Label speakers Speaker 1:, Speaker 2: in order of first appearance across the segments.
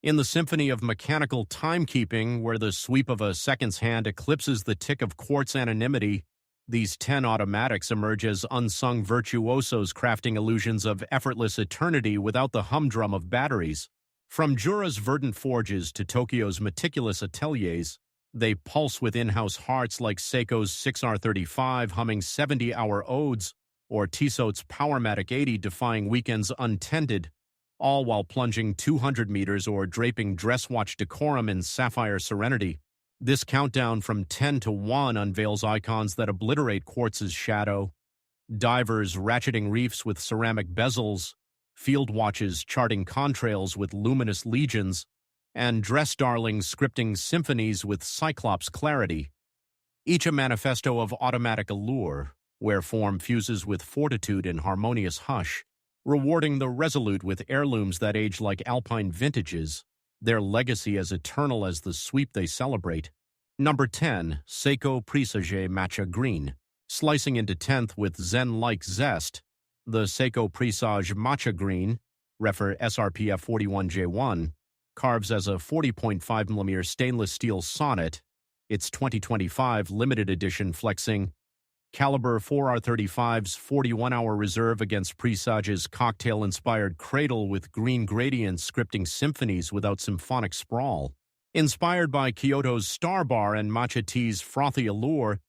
Speaker 1: In the symphony of mechanical timekeeping, where the sweep of a second's hand eclipses the tick of quartz anonymity, these 10 automatics emerge as unsung virtuosos crafting illusions of effortless eternity without the humdrum of batteries. From Jura's verdant forges to Tokyo's meticulous ateliers, they pulse with in-house hearts like Seiko's 6R35 humming 70-hour odes, or Tissot's Powermatic 80 defying weekends untended, all while plunging 200 meters or draping dress watch decorum in sapphire serenity. This countdown from 10 to 1 unveils icons that obliterate quartz's shadow, divers ratcheting reefs with ceramic bezels, field watches charting contrails with luminous legions, and dress darlings scripting symphonies with cyclops clarity. Each a manifesto of automatic allure, where form fuses with fortitude in harmonious hush, rewarding the resolute with heirlooms that age like alpine vintages, their legacy as eternal as the sweep they celebrate. Number 10, Seiko Presage Matcha Green. Slicing into 10th with zen-like zest, the Seiko Presage Matcha Green, refer SRPF 41J1, carves as a 40.5mm stainless steel sonnet, its 2025 limited edition flexing Caliber 4R35's 41-hour reserve against Presage's cocktail-inspired cradle with green gradients scripting symphonies without symphonic sprawl. Inspired by Kyoto's Star Bar and Matcha Tea's frothy allure,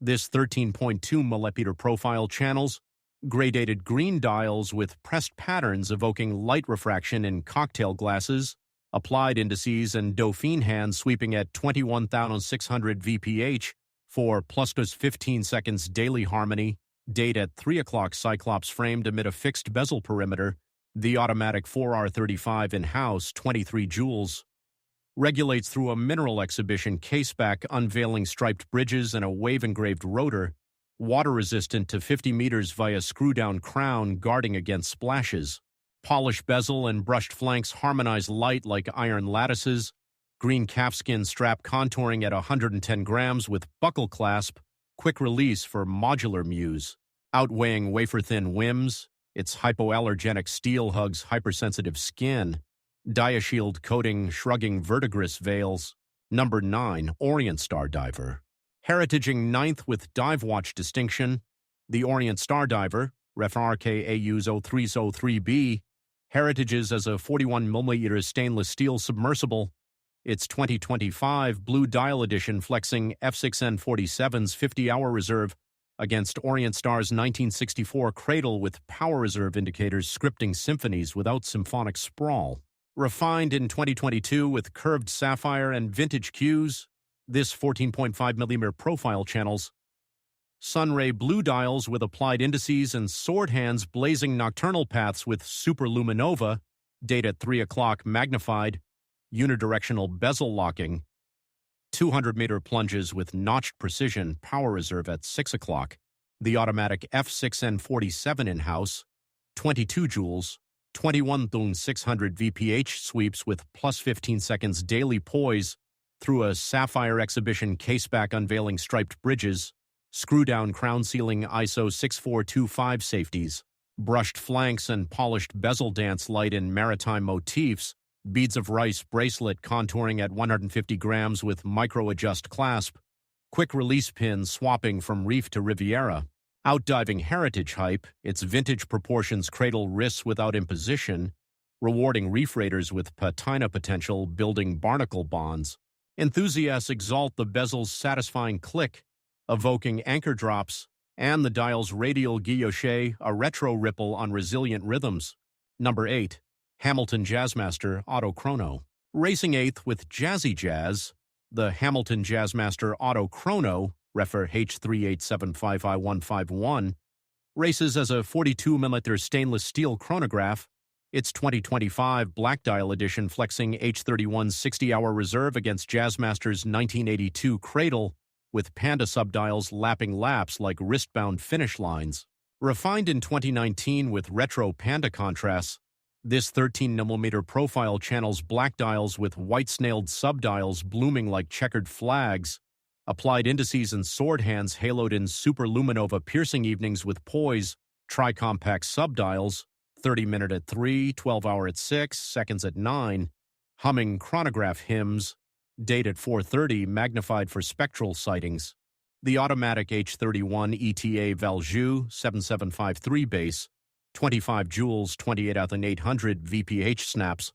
Speaker 1: this 13.2mm profile channels gradated green dials with pressed patterns evoking light refraction in cocktail glasses, applied indices and Dauphine hands sweeping at 21,600 VPH, for plus 15 seconds daily harmony, date at 3 o'clock Cyclops framed amid a fixed bezel perimeter, the automatic 4R35 in-house 23 joules, regulates through a mineral exhibition caseback unveiling striped bridges and a wave-engraved rotor, water-resistant to 50 meters via screw-down crown guarding against splashes. Polished bezel and brushed flanks harmonize light like iron lattices, green calfskin strap contouring at 110 grams with buckle clasp, quick release for modular muse. Outweighing wafer-thin whims, its hypoallergenic steel hugs hypersensitive skin. Diashield coating shrugging verdigris veils. Number 9, Orient Star Diver. Heritaging 9th with dive watch distinction, the Orient Star Diver, ref RKAU's 0303B, heritages as a 41mm stainless steel submersible, its 2025 Blue Dial Edition flexing F6N47's 50-hour reserve against Orient Star's 1964 cradle with power reserve indicators scripting symphonies without symphonic sprawl. Refined in 2022 with curved sapphire and vintage cues, this 14.5mm profile channels Sunray blue dials with applied indices and sword hands blazing nocturnal paths with superluminova, date at 3 o'clock magnified, unidirectional bezel locking, 200-meter plunges with notched precision power reserve at 6 o'clock, the automatic F6N47 in-house, 22 joules, 21,600 VPH sweeps with plus 15 seconds daily poise through a sapphire exhibition caseback unveiling striped bridges, screw-down crown sealing ISO 6425 safeties, brushed flanks and polished bezel dance light in maritime motifs, beads of rice bracelet contouring at 150 grams with micro-adjust clasp, quick release pin swapping from reef to Riviera, outdiving heritage hype, its vintage proportions cradle wrists without imposition, rewarding reef raiders with patina potential building barnacle bonds. Enthusiasts exalt the bezel's satisfying click, evoking anchor drops, and the dial's radial guilloche, a retro ripple on resilient rhythms. Number 8. Hamilton Jazzmaster Auto Chrono. Racing 8th with Jazzy Jazz, the Hamilton Jazzmaster Auto Chrono, refer H3875I151, races as a 42mm stainless steel chronograph, its 2025 Black Dial Edition flexing H31's 60-hour reserve against Jazzmaster's 1982 cradle, with Panda subdials lapping laps like wristbound finish lines. Refined in 2019 with retro Panda contrasts, this 13mm profile channels black dials with white-snailed subdials blooming like checkered flags, applied indices and sword hands haloed in superluminova piercing evenings with poise, tri-compact subdials, 30-minute at 3, 12-hour at 6, seconds at 9, Humming chronograph hymns, date at 4:30, magnified for spectral sightings. The automatic H31 ETA Valjoux 7753 base, 25 joules, 28,800 VPH snaps.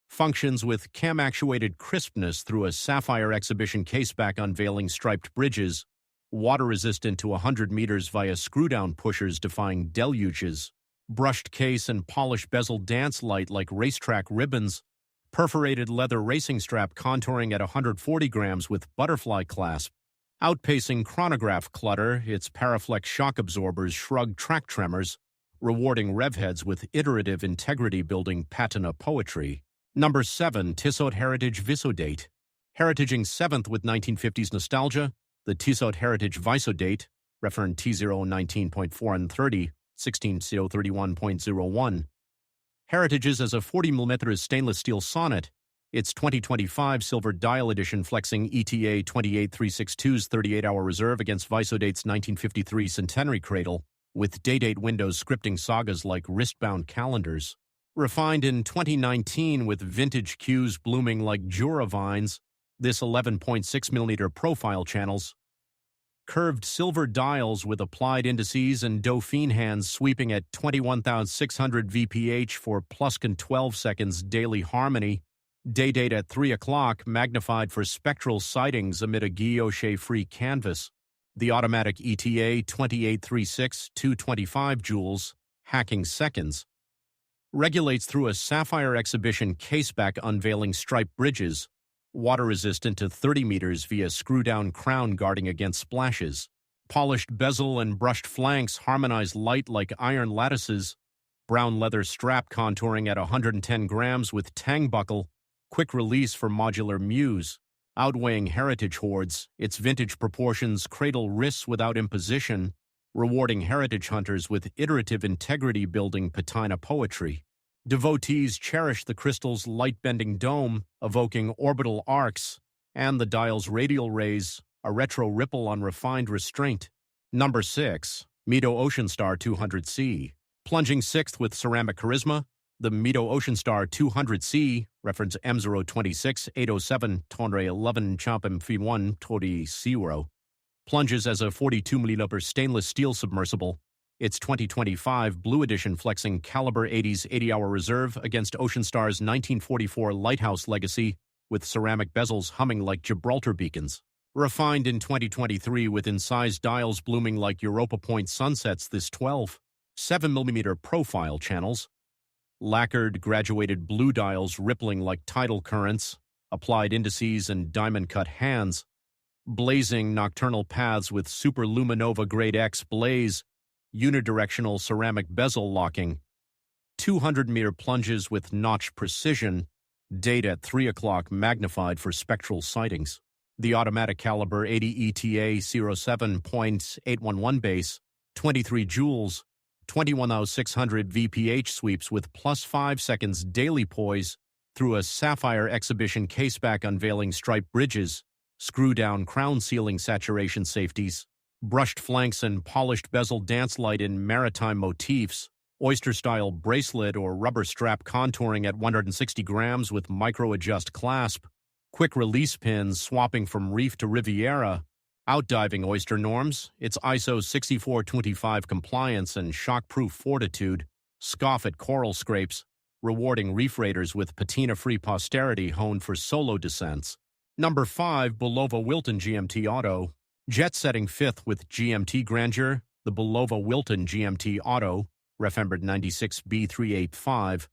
Speaker 1: Functions with cam-actuated crispness through a sapphire exhibition caseback unveiling striped bridges, water-resistant to 100 meters via screw-down pushers defying deluges, brushed case and polished bezel dance light like racetrack ribbons, perforated leather racing strap contouring at 140 grams with butterfly clasp, outpacing chronograph clutter, its Paraflex shock absorbers shrug track tremors, rewarding rev heads with iterative integrity-building patina poetry. Number 7, Tissot Heritage Visodate. Heritaging 7th with 1950s nostalgia, the Tissot Heritage Visodate, Refern T019.4 and 30, 16031.01, heritages as a 40mm stainless steel sonnet, its 2025 silver dial edition flexing ETA 28362's 38-hour reserve against Visodate's 1953 centenary cradle, with day-date windows scripting sagas like wristbound calendars. Refined in 2019 with vintage cues blooming like Jura vines, this 11.6mm profile channels, curved silver dials with applied indices and Dauphine hands sweeping at 21,600 VPH for pluscon 12 seconds daily harmony, day date at 3 o'clock magnified for spectral sightings amid a guilloche-free canvas, the automatic ETA 2836 225 joules, hacking seconds, regulates through a sapphire exhibition caseback unveiling striped bridges, water-resistant to 30 meters via screw-down crown guarding against splashes, polished bezel and brushed flanks harmonize light like iron lattices, brown leather strap contouring at 110 grams with tang buckle, quick release for modular muse, outweighing heritage hoards, its vintage proportions cradle wrists without imposition, rewarding heritage hunters with iterative integrity-building patina poetry. Devotees cherish the crystal's light-bending dome, evoking orbital arcs, and the dial's radial rays, a retro ripple on refined restraint. Number 6, Mito Oceanstar 200C. Plunging 6th with ceramic charisma, the Mito Oceanstar 200C, reference M026 807 Tonre 11 Champem Phi 1 Tori 0, plunges as a 42mm stainless steel submersible, its 2025 Blue Edition flexing Caliber 80's 80-hour reserve against Oceanstar's 1944 Lighthouse legacy with ceramic bezels humming like Gibraltar beacons. Refined in 2023 with incised dials blooming like Europa Point sunsets, this 7mm profile channels, lacquered graduated blue dials rippling like tidal currents, applied indices and diamond-cut hands, blazing nocturnal paths with Super Luminova Grade X blaze, unidirectional ceramic bezel locking, 200-meter plunges with notch precision, date at 3 o'clock magnified for spectral sightings. The automatic caliber 80 ETA 07.811 base, 23 joules, 21,600 VPH sweeps with plus 5 seconds daily poise through a sapphire exhibition caseback unveiling striped bridges, screw-down crown sealing saturation safeties, brushed flanks and polished bezel dance light in maritime motifs, oyster-style bracelet or rubber strap contouring at 160 grams with micro-adjust clasp, quick release pins swapping from reef to Riviera, outdiving oyster norms, its ISO 6425 compliance and shock-proof fortitude, scoff at coral scrapes, rewarding reef raiders with patina-free posterity honed for solo descents. Number 5, Bulova Wilton GMT Auto. Jet-setting 5th with GMT grandeur, the Bulova Wilton GMT Auto, Refembered 96 B385,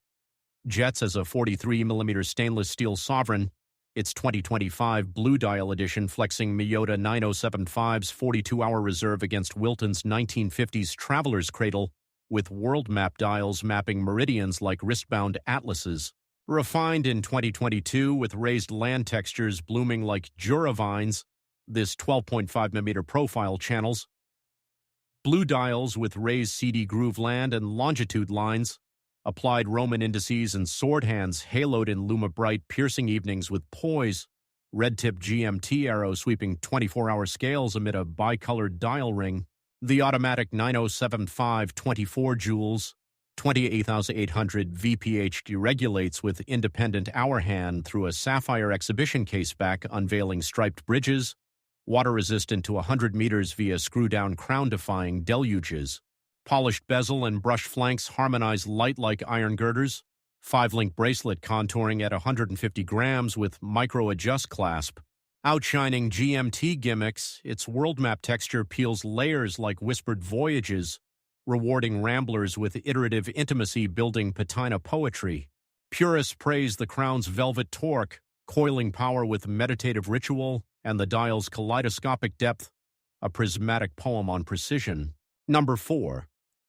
Speaker 1: jets as a 43mm stainless steel sovereign, its 2025 Blue Dial edition flexing Miyota 9075's 42-hour reserve against Wilton's 1950s Traveler's Cradle, with world map dials mapping meridians like wristbound atlases. Refined in 2022 with raised land textures blooming like Jura vines, this 12.5mm profile channels, blue dials with raised CD groove land and longitude lines, applied Roman indices and sword hands haloed in Luma-bright piercing evenings with poise, red-tip GMT arrow sweeping 24-hour scales amid a bicolored dial ring, the automatic 9075 24 joules, 28,800 VPH deregulates with independent hour hand through a sapphire exhibition caseback unveiling striped bridges, water-resistant to 100 meters via screw-down crown-defying deluges. Polished bezel and brush flanks harmonize light like iron girders. 5-link bracelet contouring at 150 grams with micro-adjust clasp. Outshining GMT gimmicks, its world map texture peels layers like whispered voyages, rewarding ramblers with iterative intimacy building patina poetry. Purists praise the crown's velvet torque, coiling power with meditative ritual, and the dial's kaleidoscopic depth, a prismatic poem on precision. Number 4.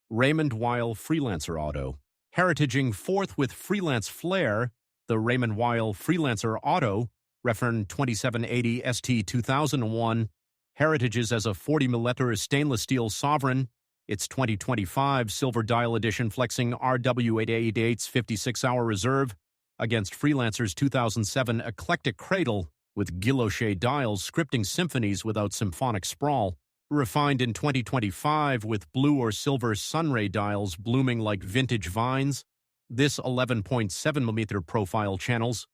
Speaker 1: Raymond Weil Freelancer Auto. Heritaging forth with freelance flair, the Raymond Weil Freelancer Auto, Refern 2780 ST 2001, heritages as a 40mm stainless steel sovereign, its 2025 silver dial edition flexing RW888's 56-hour reserve against Freelancer's 2007 eclectic cradle with guilloche dials scripting symphonies without symphonic sprawl, refined in 2025 with blue or silver sunray dials blooming like vintage vines. This 11.7mm profile channels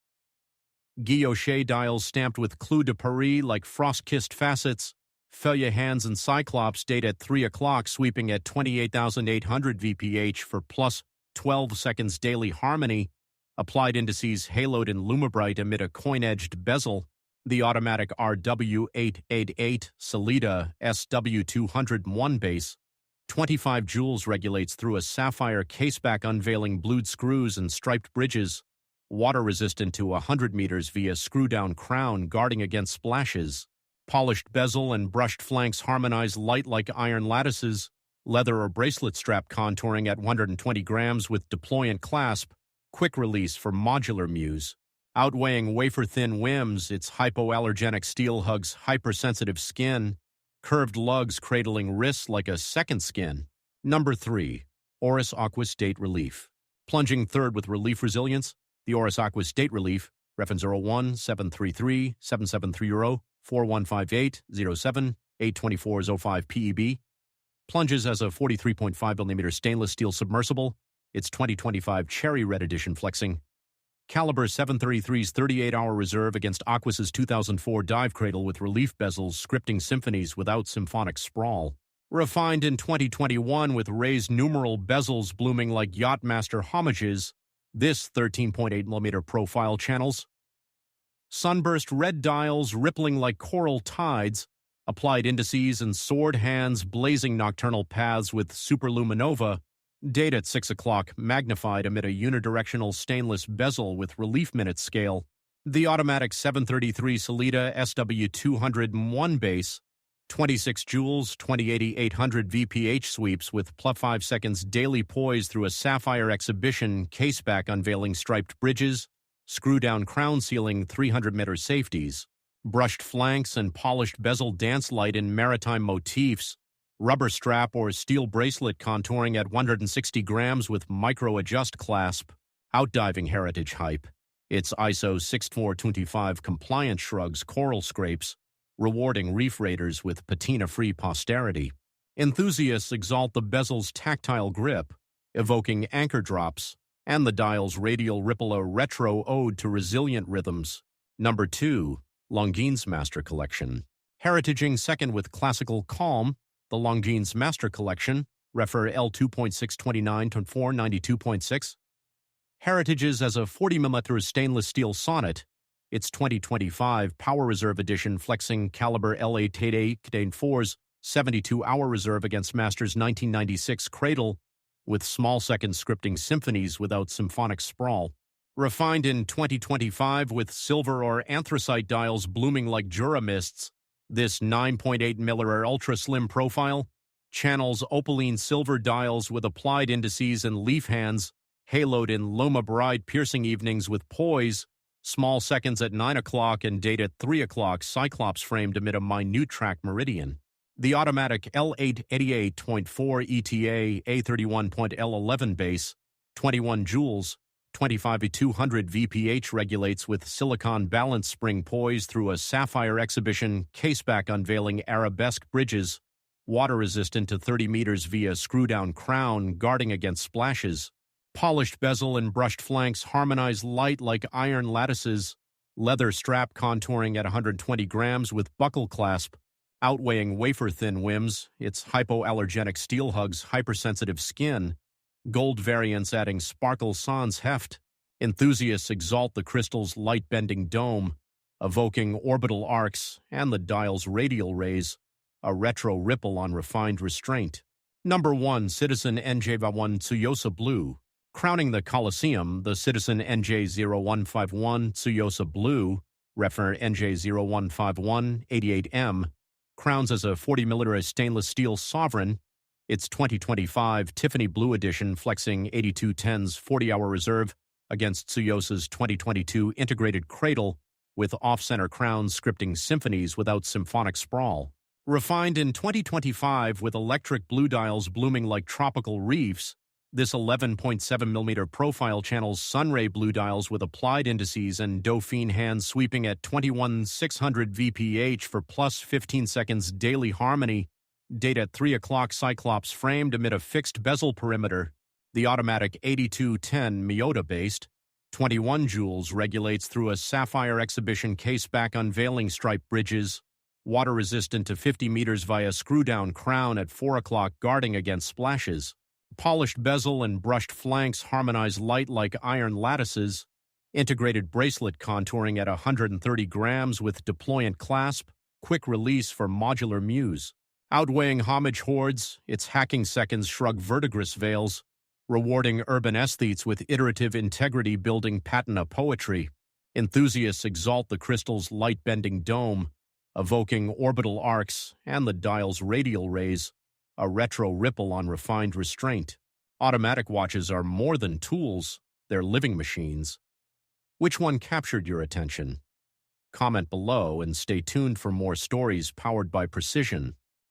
Speaker 1: guilloche dials stamped with Clou de Paris like frost-kissed facets, Feuille hands and Cyclops date at 3 o'clock sweeping at 28,800 VPH for plus 12 seconds daily harmony, applied indices haloed in Lumibrite amid a coin-edged bezel, the automatic RW888 Solida SW201 base, 25 joules regulates through a sapphire caseback unveiling blued screws and striped bridges, water-resistant to 100 meters via screw-down crown guarding against splashes. Polished bezel and brushed flanks harmonize light like iron lattices, leather or bracelet strap contouring at 120 grams with deployant clasp, quick release for modular muse. Outweighing wafer-thin whims, its hypoallergenic steel hugs hypersensitive skin, curved lugs cradling wrists like a second skin. Number 3. Oris Aquis Date Relief. Plunging third with relief resilience, the Oris Aquis Date Relief, reference 01-733-773 4158 07 824 05 PEB, plunges as a 43.5mm stainless steel submersible, its 2025 Cherry Red Edition flexing. Caliber 733's 38-hour reserve against Aquis's 2004 dive cradle with relief bezels scripting symphonies without symphonic sprawl. Refined in 2021 with raised numeral bezels blooming like Yachtmaster homages, this 13.8mm profile channels sunburst red dials rippling like coral tides, applied indices and sword hands blazing nocturnal paths with superluminova, date at 6 o'clock magnified amid a unidirectional stainless bezel with relief minute scale, the automatic 733 Solida SW201 base, 26 joules, 28,800 VPH sweeps with plus 5 seconds daily poise through a sapphire exhibition caseback unveiling striped bridges, screw-down crown sealing 300-meter safeties, brushed flanks and polished bezel dance light in maritime motifs, rubber strap or steel bracelet contouring at 160 grams with micro-adjust clasp, outdiving heritage hype. Its ISO 6425 compliant shrugs coral scrapes, rewarding reef raiders with patina-free posterity. Enthusiasts exalt the bezel's tactile grip, evoking anchor drops, and the dial's radial ripple a retro ode to resilient rhythms. Number 2. Longines Master Collection. Heritaging second with classical calm, the Longines Master Collection, refer L2.629-492.6, heritages as a 40mm stainless steel sonnet, its 2025 Power Reserve Edition flexing caliber L888-4's 72-hour reserve against Master's 1996 cradle, with small-second scripting symphonies without symphonic sprawl. Refined in 2025 with silver or anthracite dials blooming like Jura mists, this 9.8mm ultra-slim profile channels opaline silver dials with applied indices and leaf hands, haloed in Loma Bride piercing evenings with poise, small seconds at 9 o'clock and date at 3 o'clock Cyclops framed amid a minute track meridian. The automatic L888.4 ETA A31.L11 base, 21 joules, 25,200 VPH regulates with silicon balance spring poise through a sapphire exhibition caseback unveiling arabesque bridges, water-resistant to 30 meters via screw-down crown, guarding against splashes. Polished bezel and brushed flanks harmonize light like iron lattices. Leather strap contouring at 120 grams with buckle clasp, outweighing wafer-thin whims. Its hypoallergenic steel hugs hypersensitive skin. Gold variants adding sparkle sans heft. Enthusiasts exalt the crystal's light-bending dome, evoking orbital arcs and the dial's radial rays, a retro ripple on refined restraint. Number 1, Citizen NJ1 Tsuyosa Blue. Crowning the Coliseum, the Citizen NJ0151 Tsuyosa Blue, Refner NJ0151 88M, crowns as a 40mm stainless steel sovereign, its 2025 Tiffany Blue Edition flexing 8210's 40-hour reserve against Tsuyosa's 2022 integrated cradle with off-center crowns scripting symphonies without symphonic sprawl. Refined in 2025 with electric blue dials blooming like tropical reefs, this 11.7mm profile channels sunray blue dials with applied indices and Dauphine hands sweeping at 21,600 VPH for plus 15 seconds daily harmony. Date at 3 o'clock Cyclops framed amid a fixed bezel perimeter. The automatic 8210 Miyota-based 21 joules regulates through a sapphire exhibition case back unveiling stripe bridges. Water-resistant to 50 meters via screw-down crown at 4 o'clock guarding against splashes. Polished bezel and brushed flanks harmonize light like iron lattices. Integrated bracelet contouring at 130 grams with deployant clasp. Quick release for modular muse. Outweighing homage hordes, its hacking seconds shrug verdigris veils, rewarding urban aesthetes with iterative integrity building patina poetry. Enthusiasts exalt the crystal's light-bending dome, evoking orbital arcs and the dial's radial rays, a retro ripple on refined restraint. Automatic watches are more than tools, they're living machines. Which one captured your attention? Comment below and stay tuned for more stories powered by precision.